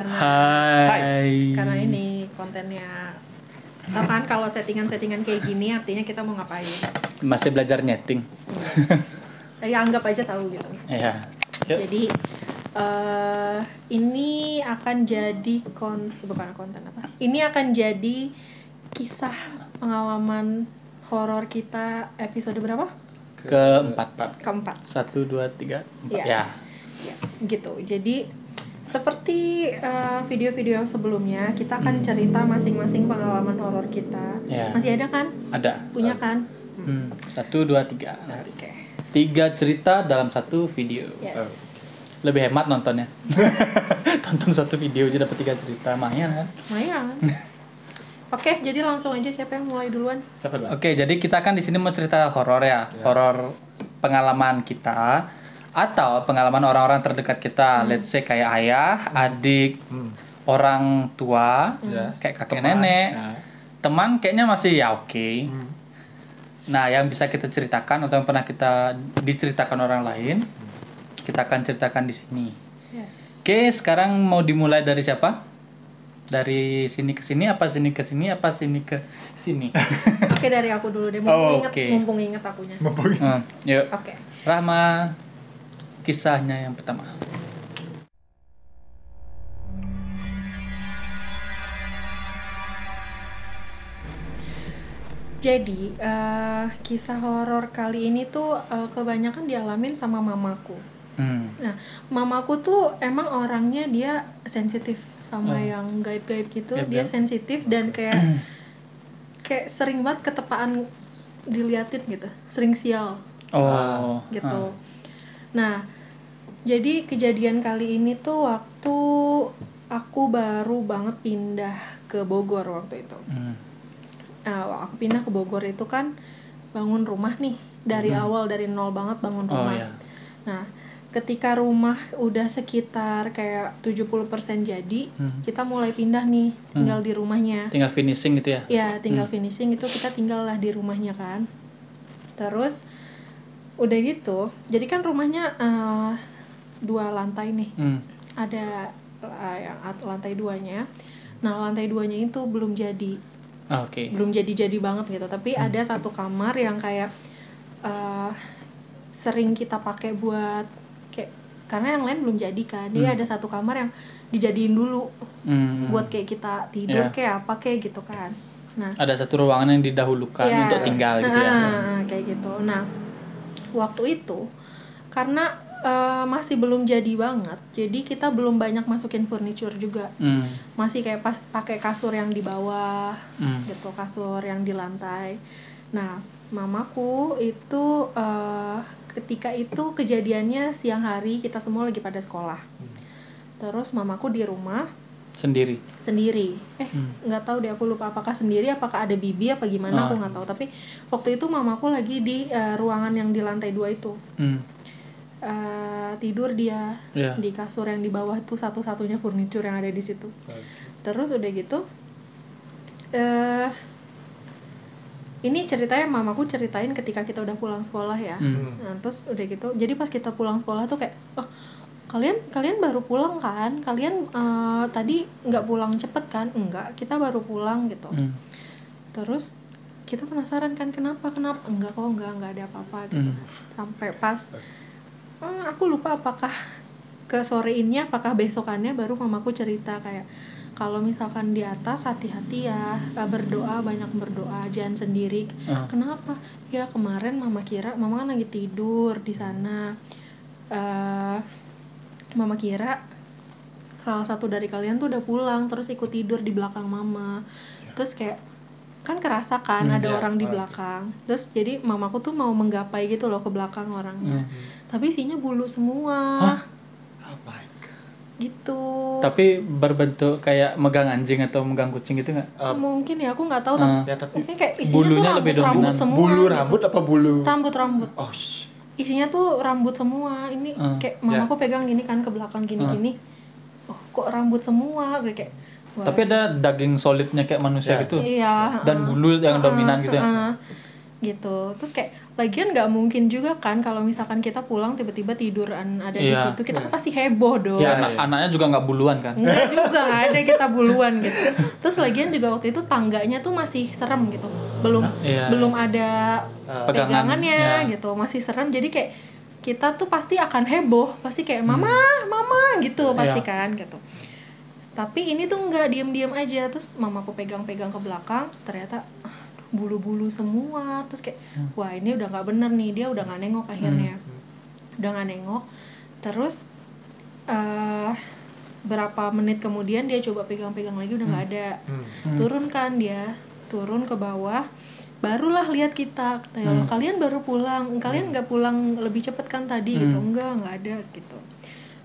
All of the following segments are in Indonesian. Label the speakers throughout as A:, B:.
A: karena ini kontennya. Tahu kan kalau settingan kayak gini artinya kita mau ngapain?
B: Masih belajar nyeting.
A: Ya anggap aja tahu gitu.
B: Iya.
A: Jadi ini akan jadi bukan konten apa? Ini akan jadi kisah pengalaman horor kita episode berapa? Keempat. 1, 2, 3, 4. Ya. Gitu. Jadi seperti video-video sebelumnya, kita akan cerita masing-masing pengalaman horor kita. Masih ada kan?
B: Ada.
A: Punya kan?
B: 1, 2, 3.
A: Oke.
B: 3 cerita dalam satu video.
A: Yes.
B: Lebih hemat nontonnya. Tonton satu video aja dapat 3 cerita, lumayan kan?
A: Lumayan. Oke, jadi langsung aja siapa yang mulai duluan?
B: Oke, jadi kita kan di sini mau cerita horor ya. Horor pengalaman kita atau pengalaman orang-orang terdekat kita. Let's say kayak ayah, adik, orang tua, kayak kakek nenek. Teman kayaknya masih ya oke. Nah, yang bisa kita ceritakan atau yang pernah kita diceritakan orang lain, kita akan ceritakan di sini. Oke, sekarang mau dimulai dari siapa? Dari sini ke sini apa sini ke sini apa sini ke sini?
A: Oke, dari aku dulu deh. Mumpung inget akunya.
B: Yuk.
A: Oke.
B: Rahma, kisahnya yang pertama.
A: Jadi kisah horor kali ini tuh kebanyakan dialamin sama mamaku. Nah, mamaku tuh emang orangnya dia sensitif sama yang gaib-gaib gitu. Dia sensitif dan kayak sering banget ketepaan diliatin gitu, sering sial. Gitu. Nah, jadi kejadian kali ini tuh waktu aku baru banget pindah ke Bogor waktu itu. Nah, aku pindah ke Bogor itu kan bangun rumah nih dari awal, dari nol banget bangun rumah. Nah, ketika rumah udah sekitar kayak 70% jadi, kita mulai pindah nih, tinggal di rumahnya.
B: Tinggal finishing gitu ya?
A: Iya, tinggal finishing itu kita tinggal lah di rumahnya kan. Terus udah gitu, jadi kan rumahnya 2 lantai nih. Ada yang lantai 2-nya. Nah, lantai 2-nya itu belum jadi. Belum jadi banget gitu, tapi ada satu kamar yang kayak sering kita pakai buat kayak, karena yang lain belum jadi kan. Jadi ada satu kamar yang dijadiin dulu buat kayak kita tidur kayak apa kayak gitu kan. Nah, ada
B: satu ruangan yang didahulukan untuk tinggal gitu ya.
A: Kayak gitu. Nah, waktu itu karena masih belum jadi banget, jadi kita belum banyak masukin furniture juga. Masih kayak pas pakai kasur yang di bawah gitu, kasur yang di lantai. Nah, mamaku itu ketika itu kejadiannya siang hari, kita semua lagi pada sekolah. Terus mamaku di rumah sendiri. Nggak tahu deh, aku lupa apakah sendiri, apakah ada bibi apa gimana, aku nggak tahu. Tapi waktu itu mamaku lagi di ruangan yang di lantai 2 itu. Tidur dia di kasur yang di bawah itu, satu-satunya furniture yang ada di situ. Terus udah gitu ini ceritanya mamaku ceritain ketika kita udah pulang sekolah ya. Nah, terus udah gitu, jadi pas kita pulang sekolah tuh kayak, kalian baru pulang kan? Kalian tadi nggak pulang cepet kan? Enggak, kita baru pulang gitu. Terus kita penasaran kan, kenapa? Enggak kok, enggak ada apa-apa gitu. Sampai pas aku lupa apakah ke soreinnya, apakah besokannya baru mamaku cerita kayak, kalau misalkan di atas hati-hati ya, berdoa, banyak berdoa, jangan sendiri. Kenapa? Ya kemarin mama kan lagi tidur di sana. Mama kira salah satu dari kalian tuh udah pulang, terus ikut tidur di belakang mama. Terus kayak kan kerasa kan ada orang di belakang. Terus jadi mamaku tuh mau menggapai gitu loh ke belakang orangnya. Tapi isinya bulu semua. Gitu.
B: Tapi berbentuk kayak megang anjing atau megang kucing gitu nggak?
A: Mungkin ya, aku nggak tahu. Tapi mungkin kayak isinya
B: bulunya
A: tuh
B: lebih dominan.
A: rambut semua.
C: Bulu rambut gitu. Apa bulu?
A: Rambut. Isinya tuh rambut semua. Ini kayak mamaku pegang gini kan ke belakang gini. Kok rambut semua? Kayak wah.
B: Tapi ada daging solidnya kayak manusia gitu.
A: Iya.
B: Dan bulu yang dominan gitu ya.
A: Gitu. Terus kayak Lagian nggak mungkin juga kan kalau misalkan kita pulang tiba-tiba tiduran ada di situ, kita kan pasti heboh dong.
B: Ya, anaknya juga nggak buluan kan?
A: Enggak juga, nggak ada kita buluan gitu. Terus lagian juga waktu itu tangganya tuh masih serem gitu, belum ada pegangannya gitu, masih serem. Jadi kayak kita tuh pasti akan heboh, pasti kayak mama gitu pasti kan gitu. Tapi ini tuh nggak, diem aja. Terus mamaku pegang-pegang ke belakang, ternyata bulu-bulu semua. Terus kayak wah ini udah nggak bener nih, dia udah nggak nengok akhirnya. Udah nggak nengok. Terus berapa menit kemudian dia coba pegang-pegang lagi, udah nggak ada. Turun kan dia, turun ke bawah, barulah lihat kita. Kalian baru pulang, kalian nggak pulang lebih cepet kan tadi gitu? Nggak ada gitu.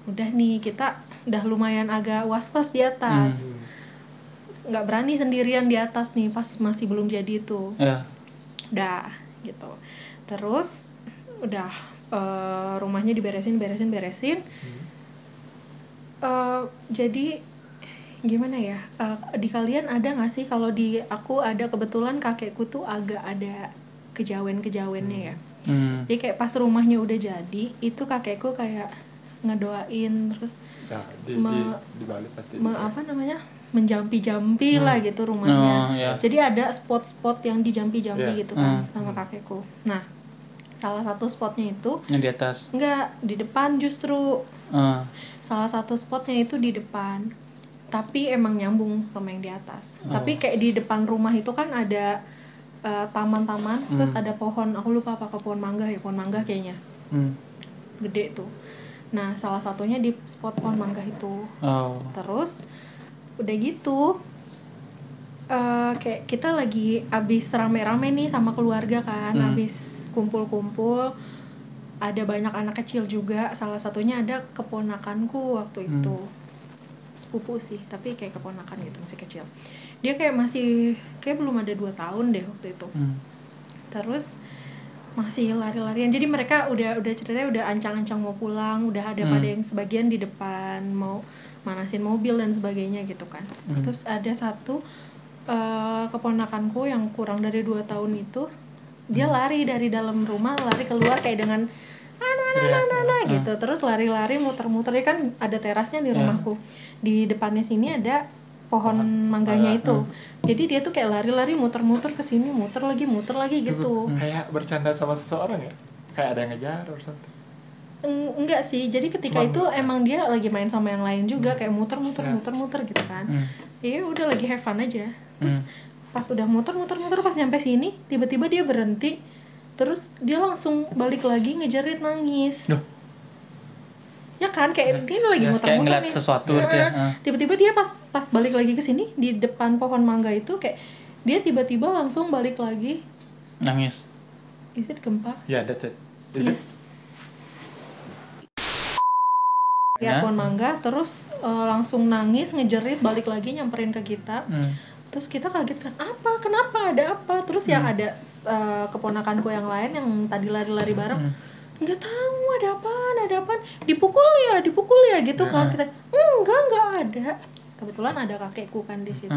A: Udah nih, kita udah lumayan agak was-was di atas. Nggak berani sendirian di atas nih, pas masih belum jadi itu. Udah gitu. Terus udah rumahnya diberesin. Jadi gimana ya, di kalian ada nggak sih, kalau di aku ada kebetulan kakekku tuh agak ada kejawen-kejawennya ya. Jadi kayak pas rumahnya udah jadi, itu kakekku kayak ngedoain, terus
C: dibalik pasti
A: apa namanya, menjampi-jampi lah gitu rumahnya. Jadi ada spot-spot yang dijampi-jampi gitu kan sama kakekku. Nah, salah satu spotnya itu
B: yang di atas?
A: Enggak, di depan justru. Salah satu spotnya itu di depan, tapi emang nyambung sama yang di atas. Tapi kayak di depan rumah itu kan ada taman-taman, terus ada pohon, aku lupa apa, pohon mangga kayaknya. Gede tuh. Nah, salah satunya di spot pohon mangga itu. Terus udah gitu kayak kita lagi abis rame-rame nih sama keluarga kan, abis kumpul-kumpul, ada banyak anak kecil juga. Salah satunya ada keponakanku waktu itu, sepupu sih, tapi kayak keponakan gitu, masih kecil. Dia kayak belum ada 2 tahun deh waktu itu. Terus masih lari-larian. Jadi mereka udah ceritanya udah ancang-ancang mau pulang, udah ada pada yang sebagian di depan mau manasin mobil dan sebagainya gitu kan. Terus ada satu keponakanku yang kurang dari 2 tahun itu, dia lari dari dalam rumah, lari keluar kayak dengan gitu. Terus lari-lari muter-muter, dia kan ada terasnya di rumahku. Di depannya sini ada pohon mangganya itu. Jadi dia tuh kayak lari-lari muter-muter ke sini, muter lagi gitu.
C: Kayak bercanda sama seseorang ya? Kayak ada yang ngejar or something.
A: Enggak sih. Jadi ketika itu emang dia lagi main sama yang lain juga, kayak muter gitu kan. Iya, udah lagi have fun aja. Terus pas udah muter pas nyampe sini, tiba-tiba dia berhenti. Terus dia langsung balik lagi ngejerit, nangis. Ya kan, kayak dia lagi muter-muter nih.
B: Sesuatu
A: tiba-tiba dia pas balik lagi ke sini di depan pohon mangga itu, kayak dia tiba-tiba langsung balik lagi
B: nangis.
A: Is it gempa?
C: Yeah, that's it.
A: Yes. Lihat pohon mangga, terus langsung nangis, ngejerit, balik lagi nyamperin ke kita. Terus kita kaget kan, kenapa, ada apa? Terus yang ada keponakanku yang lain yang tadi lari-lari bareng, nggak tahu ada apaan, dipukul ya gitu kan. Kita enggak ada. Kebetulan ada kakekku kan di situ.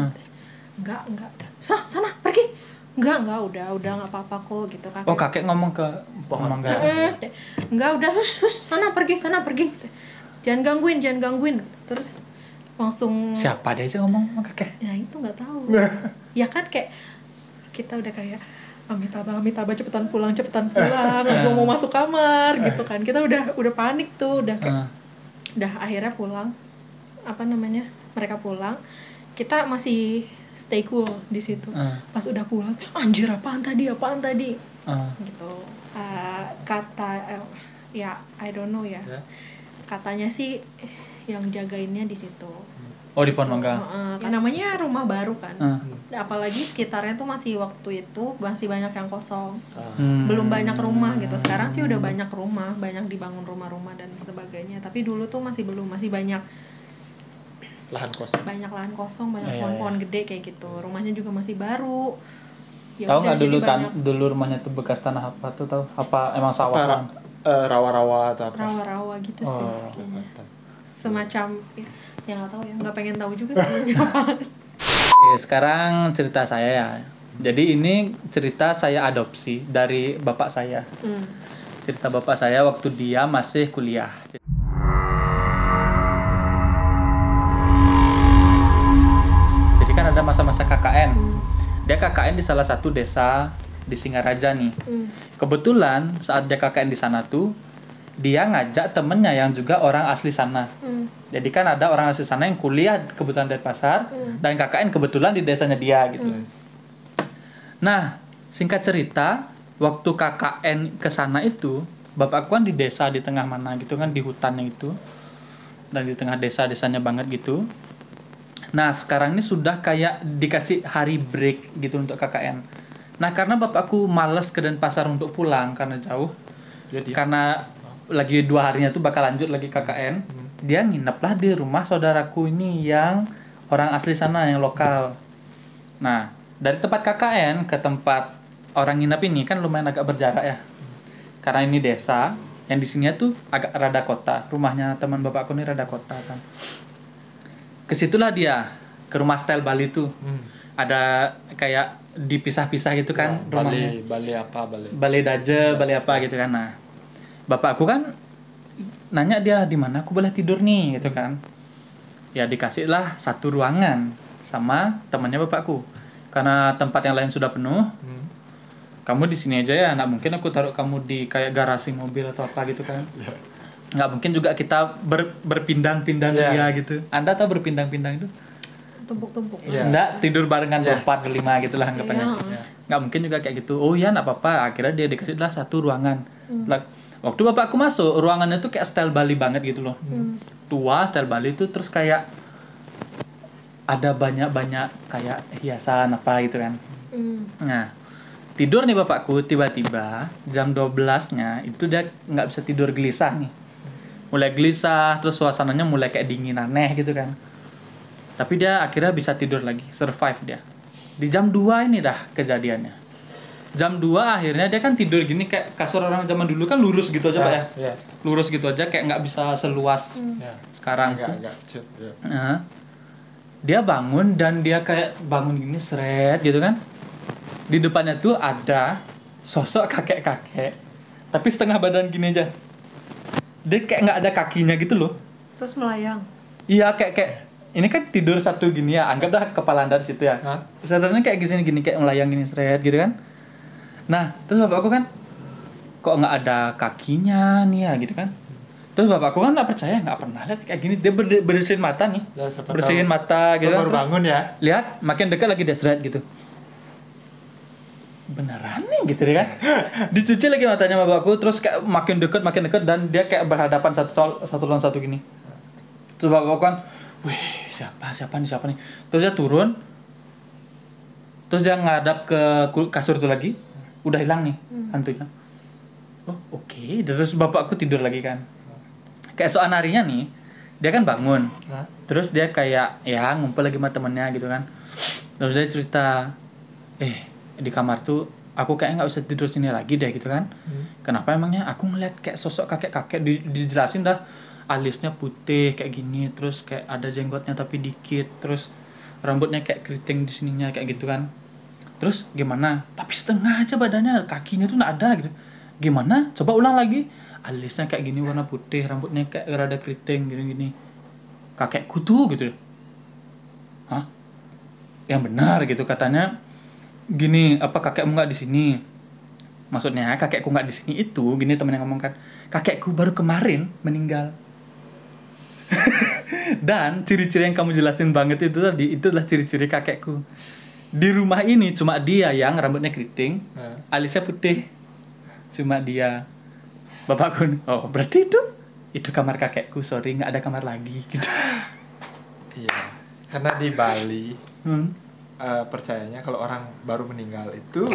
A: Enggak udah. Sana pergi. Enggak udah nggak apa-apa kok gitu kakek.
B: Oh, kakek ngomong ke pohon mangga.
A: Enggak udah, sana pergi. Jangan gangguin. Terus langsung,
B: siapa dia aja ngomong sama kakek?
A: Ya itu nggak tahu. Ya kan kayak kita udah kayak Amitabha cepetan pulang, gua mau masuk kamar gitu kan. Kita udah panik tuh, udah kayak udah akhirnya pulang. Mereka pulang. Kita masih stay cool di situ. Pas udah pulang, anjir apaan tadi? Gitu. Ya I don't know ya. Katanya sih yang jagainnya di situ.
B: Oh, di pohon mangga.
A: Namanya rumah baru kan. Apalagi sekitarnya tuh waktu itu masih banyak yang kosong. Belum banyak rumah gitu. Sekarang sih udah banyak rumah, banyak dibangun rumah-rumah dan sebagainya. Tapi dulu tuh masih banyak
C: lahan kosong.
A: Banyak lahan kosong, banyak pohon-pohon gede kayak gitu. Rumahnya juga masih baru.
B: Tahu nggak dulu rumahnya tuh bekas tanah apa tuh, tahu? Apa emang sawah?
C: Rawa-rawa atau apa?
A: Rawa-rawa gitu sih kayaknya. Semacam ya nggak tahu ya, nggak pengen tahu juga sih.
B: Oke, sekarang cerita saya ya. Jadi ini cerita saya adopsi dari bapak saya. Cerita bapak saya waktu dia masih kuliah. Jadi kan ada masa-masa KKN. Dia KKN di salah satu desa di Singaraja nih. Kebetulan saat dia KKN di sana tuh, dia ngajak temennya yang juga orang asli sana. Jadi kan ada orang asli sana yang kuliah kebetulan dari pasar, dan KKN kebetulan di desanya dia gitu. Nah, singkat cerita, waktu KKN ke sana itu, bapakku kan di desa di tengah mana gitu kan, di hutannya itu. Dan di tengah desa-desanya banget gitu. Nah, sekarang ini sudah kayak dikasih hari break gitu untuk KKN. Nah, karena bapakku males ke Denpasar untuk pulang karena jauh.
C: Jadi
B: Karena lagi 2 harinya tuh bakal lanjut lagi KKN. Dia ngineplah di rumah saudaraku ini yang orang asli sana, yang lokal. Nah, dari tempat KKN ke tempat orang nginep ini kan lumayan agak berjarak ya. Karena ini desa, yang di sini tuh agak rada kota. Rumahnya teman bapakku ini rada kota kan. Kesitulah dia, ke rumah style Bali tuh. Ada kayak dipisah-pisah gitu kan rumahnya. Bali Daje, Bali apa gitu kan. Nah, bapakku kan nanya dia di mana aku boleh tidur nih gitu kan. Ya dikasihlah satu ruangan sama temannya bapakku. Karena tempat yang lain sudah penuh. Kamu di sini aja ya, nggak mungkin aku taruh kamu di kayak garasi mobil atau apa gitu kan. Nggak mungkin juga kita berpindang-pindang dia gitu. Anda tahu berpindang-pindang itu?
A: Tumpuk-tumpuk.
B: Nggak, tidur barengan berempat, berlima gitu lah anggapannya. Nggak mungkin juga kayak gitu. Oh ya, nggak apa-apa. Akhirnya dia dikasih lah satu ruangan. Waktu bapakku masuk, ruangannya tuh kayak style Bali banget gitu loh. Tua, style Bali tuh, terus kayak ada banyak-banyak kayak hiasan apa gitu kan. Nah, tidur nih bapakku, tiba-tiba jam 12-nya itu dia nggak bisa tidur, gelisah nih. Mulai gelisah, terus suasananya mulai kayak dingin aneh gitu kan. Tapi dia akhirnya bisa tidur lagi, survive dia. Di jam 2 ini dah kejadiannya. Jam 2 akhirnya dia kan tidur gini kayak kasur orang zaman dulu kan lurus gitu aja Pak ya. Lurus gitu aja kayak nggak bisa seluas sekarang. Nah, dia bangun dan dia kayak bangun gini seret gitu kan. Di depannya tuh ada sosok kakek-kakek, tapi setengah badan gini aja. Dia kayak nggak ada kakinya gitu loh.
A: Terus melayang.
B: Iya, kayak ini kan tidur satu gini ya, anggap dah kepala Anda di situ ya. Sadarnya kayak gini kayak melayang gini seret gitu kan. Nah, terus bapakku kan kok nggak ada kakinya nih ya gitu kan. Terus bapakku kan nggak percaya, nggak pernah lihat kayak gini. Dia bersihin mata nih, bersihin mata gitu kan.
C: Baru bangun ya.
B: Lihat, makin dekat lagi dia seret gitu. Beneran nih gitu kan. Dicuci lagi matanya bapakku, terus kayak makin dekat dan dia kayak berhadapan satu lawan satu gini. Terus bapakku kan, wih siapa nih. Terus dia turun, terus dia ngadap ke kasur tuh lagi, udah hilang nih hantunya. Oh oke. Terus bapakku tidur lagi kan. Keesokan harinya nih, dia kan bangun, terus dia kayak ya ngumpul lagi sama temennya gitu kan. Terus dia cerita, di kamar tuh aku kayaknya nggak bisa tidur sini lagi deh gitu kan. Kenapa emangnya? Aku ngeliat kayak sosok kakek-kakek, dijelasin dah, alisnya putih kayak gini, terus kayak ada jenggotnya tapi dikit, terus rambutnya kayak keriting di sininya kayak gitu kan. Terus gimana? Tapi setengah aja badannya, kakinya tuh nggak ada gitu. Gimana? Coba ulang lagi. Alisnya kayak gini warna putih, rambutnya kayak rada keriting gini-gini. Kakekku tuh gitu. Hah? Yang benar gitu katanya. Gini, apa kakekmu nggak di sini? Maksudnya kakekku nggak di sini itu, gini temen yang ngomong kan. Kakekku baru kemarin meninggal. Dan ciri-ciri yang kamu jelasin banget itu tadi, itu adalah ciri-ciri kakekku. Di rumah ini cuma dia yang rambutnya keriting, alisnya putih. Cuma dia. Bapakku, oh berarti itu kamar kakekku, sorry nggak ada kamar lagi gitu.
C: Iya, karena di Bali percayanya kalau orang baru meninggal itu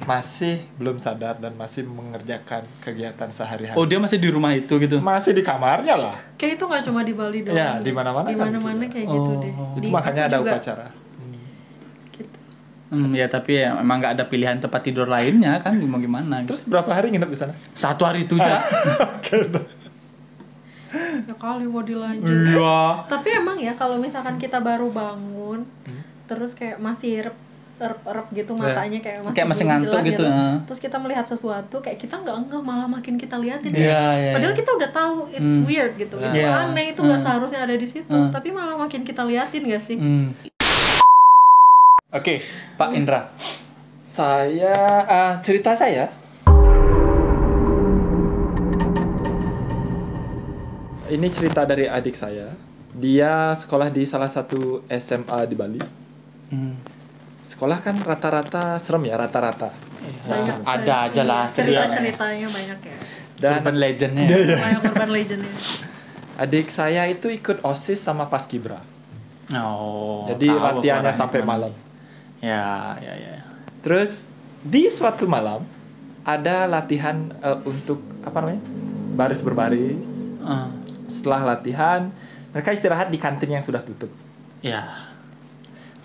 C: masih belum sadar dan masih mengerjakan kegiatan sehari-hari.
B: Oh dia masih di rumah itu gitu?
C: Masih di kamarnya lah.
A: Kayak itu nggak cuma di Bali doang.
C: Ya di mana-mana.
A: Di mana-mana
C: kan
A: kayak gitu deh.
C: Itu makanya ada upacara.
A: Gitu.
B: Ya tapi ya emang nggak ada pilihan tempat tidur lainnya kan, mau gimana?
C: Terus berapa hari nginep di sana?
B: 1 hari itu aja.
A: Ya kali mau dilanjut.
B: Iya.
A: Tapi emang ya kalau misalkan kita baru bangun, terus kayak masih erep gitu matanya kayak
B: masih
A: belum
B: ngantuk
A: jelas
B: gitu.
A: Terus kita melihat sesuatu kayak kita nggak malah makin kita liatin
B: Iya.
A: padahal kita udah tahu it's weird gitu, itu aneh, itu nggak seharusnya ada di situ, tapi malah makin kita liatin nggak sih?
B: Oke, Pak Indra.
C: Saya cerita saya. Ini cerita dari adik saya. Dia sekolah di salah satu SMA di Bali. Sekolah kan rata-rata serem ya, rata-rata.
B: Ada aja lah
A: cerita-ceritanya banyak ya.
C: Dan
B: urban legendnya.
A: Banyak urban legendnya.
C: adik saya itu ikut OSIS sama Paskibra. Jadi
B: Tahu
C: latihannya
B: orang
C: sampai
B: gimana.
C: malam.
B: Ya.
C: Terus di suatu malam ada latihan untuk baris berbaris. Setelah latihan mereka istirahat di kantin yang sudah tutup.
B: Ya.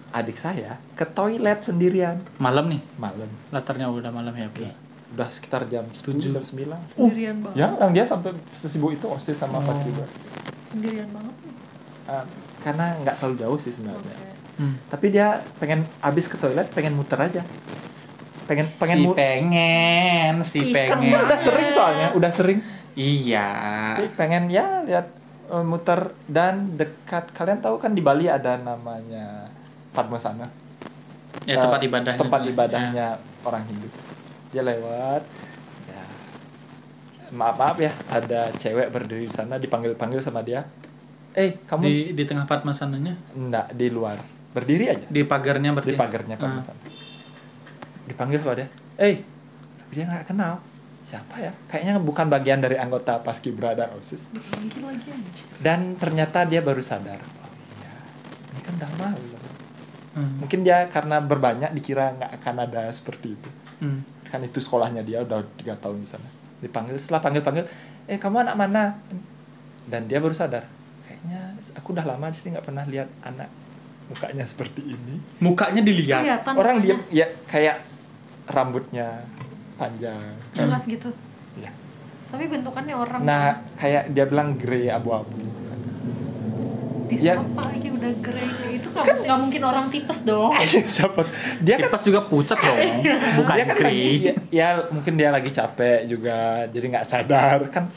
C: Adik saya ke toilet sendirian
B: Malam nih.
C: malam.
B: Latarnya udah malam ya, oke.
C: Udah sekitar jam 10, jam 9.
A: Sendirian banget.
C: Ya, orang dia sampai sesibuk itu OSIS sama Paskibra.
A: Sendirian banget.
C: Karena nggak terlalu jauh sih sebenarnya.
A: Okay.
C: Tapi dia pengen abis ke toilet, pengen muter aja. Pengen
B: si
A: Iseng
B: pengen.
C: Udah sering soalnya, udah sering.
B: Iya.
C: Tapi pengen ya lihat muter dan dekat. Kalian tahu kan di Bali ada namanya Padmasana.
B: Ya tempat ibadahnya.
C: Tempat ibadahnya orang Hindu. Dia lewat. Ya. Maaf ya, ada cewek berdiri di sana dipanggil-panggil sama dia. Kamu
B: di tengah Padmasananya?
C: enggak, di luar. Berdiri aja.
B: Di pagarnya berarti.
C: Di pagarnya Padmasana. Dipanggil sama dia. Dia nggak kenal. Siapa ya? Kayaknya bukan bagian dari anggota Paskibra dan OSIS.
A: Dipanggil lagi aja.
C: Dan ternyata dia baru sadar. Oh iya, ini kan udah malam. Mungkin dia karena berbanyak dikira nggak akan ada seperti itu. Kan itu sekolahnya dia udah 3 tahun di sana. Dipanggil, setelah panggil, kamu anak mana? Dan dia baru sadar. Kayaknya aku udah lama di sini nggak pernah lihat anak mukanya seperti ini.
B: Mukanya dilihat.
A: Kelihatan
C: Orang
A: mukanya.
C: dia ya kayak rambutnya panjang.
A: Jelas gitu.
C: Iya.
A: Tapi bentukannya orang.
C: Nah, kayak dia bilang grey abu-abu.
A: Disapa lagi udah grey kayak itu nggak mungkin orang tipes dong.
C: Siapa? Dia kan
B: Tipes juga pucat dong. Bukan
C: dia kan
B: kri.
C: lagi, ya mungkin dia lagi capek juga, jadi nggak sadar kan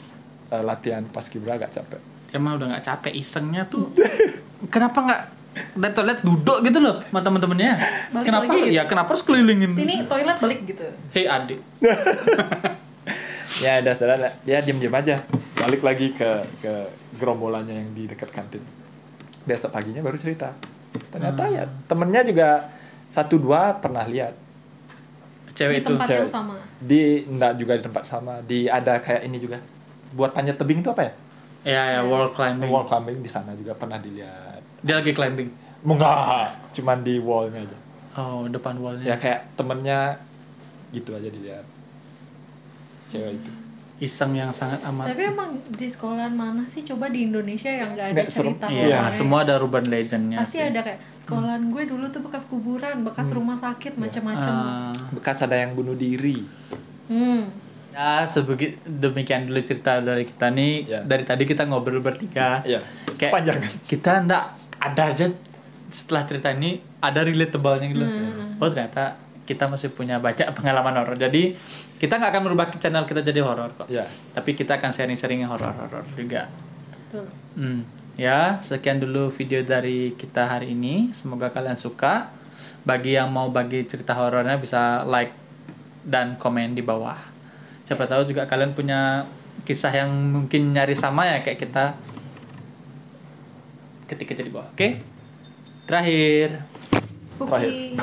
C: latihan Paskibra agak capek.
B: Dia mah udah nggak capek, isengnya tuh. Kenapa nggak dari toilet duduk gitu loh sama temen-temennya?
A: Balik
B: Kenapa?
A: lagi gitu.
B: Ya kenapa harus kelilingin?
A: Sini toilet balik gitu.
B: Hei adik.
C: Ya udah sadar, dia diem-diem aja, balik lagi ke gerombolannya yang di dekat kantin. Besok paginya baru cerita. Ternyata ya temennya juga 1-2 pernah lihat.
B: Cewek
A: Di
B: itu.
A: tempat
C: cewek.
A: yang sama.
C: Enggak juga di tempat sama. Ada kayak ini juga. Buat panjat tebing itu apa ya?
B: Ya, wall climbing.
C: Wall climbing di sana juga pernah dilihat.
B: Dia lagi climbing.
C: Enggak, cuman di wallnya aja.
B: Oh, depan wallnya.
C: Ya kayak temennya gitu aja dilihat. Cewek itu.
B: Iseng yang sangat amat.
A: Tapi emang di sekolahan mana sih coba di Indonesia yang nggak ada
C: Nggak serem.
A: cerita
B: Iya,
A: horornya?
B: semua ada urban legendnya.
A: Pasti ada kayak sekolahan gue dulu tuh bekas kuburan, bekas rumah sakit, macam-macam.
C: Bekas ada yang bunuh diri.
B: Ya, demikian dulu cerita dari kita nih.
C: Ya.
B: Dari tadi kita ngobrol bertiga.
C: Iya.
B: Kayak
C: Panjang.
B: kita ndak ada aja setelah cerita ini ada relatable-nya gitu. Oh, ternyata kita masih punya banyak pengalaman horor. Jadi kita nggak akan merubah channel kita jadi horor kok.
C: Iya.
B: Tapi kita akan sharing-sharing horor-horor juga.
A: Betul.
B: Ya, sekian dulu video dari kita hari ini. Semoga kalian suka. Bagi yang mau bagi cerita horornya bisa like dan komen di bawah. Siapa tahu juga kalian punya kisah yang mungkin nyari sama ya kayak kita. Ketik aja di bawah. Oke? Terakhir.
A: Spooky.